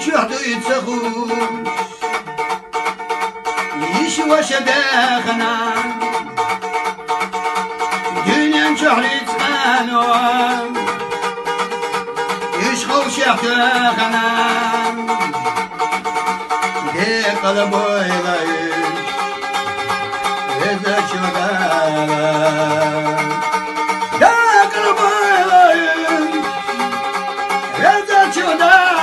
شهدي تخوش يشوى شداخنا دنيا شهري تخانو يشخو شهداخنا دي قلبو يغيش إذا شغالا دي قلبو يغيش إذا شغالا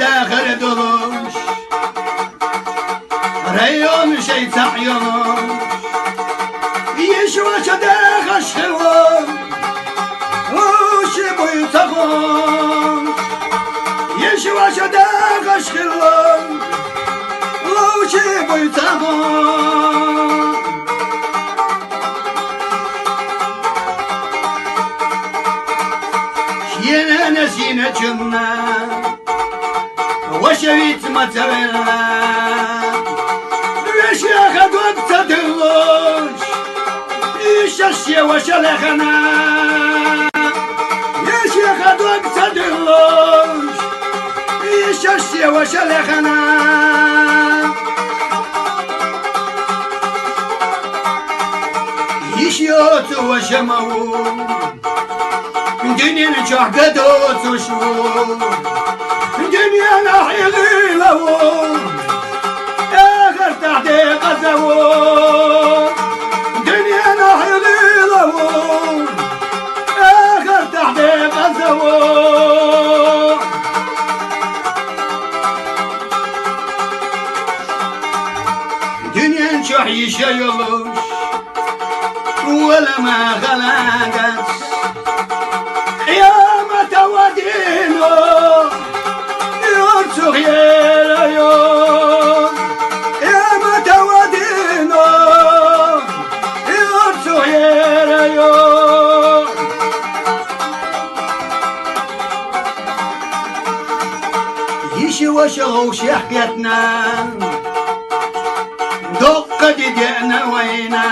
داخل دروش ريون شي تعيون يشوى داخل شخوان وش بيتخون يشوى داخل شخوان وش بيتخون شينا نسينا جمنا وشريت مترنا ليش ياخد وقت تدروش يششي وشلخنا ليش ياخد وقت تدروش يششي وشلخنا يشيوت وشمو دنيا نجح قدوت وشو دنيا نحيي لو آخر تحديق الزوو دنيا نحيي لو آخر تحديق الزوو دنيا نشح يشيلوش ولا ما خلقت يا ما تودينو سغير يوم يا متودينو يا سغير يوم يشوى شغوش حكيتنا دق دينا وينا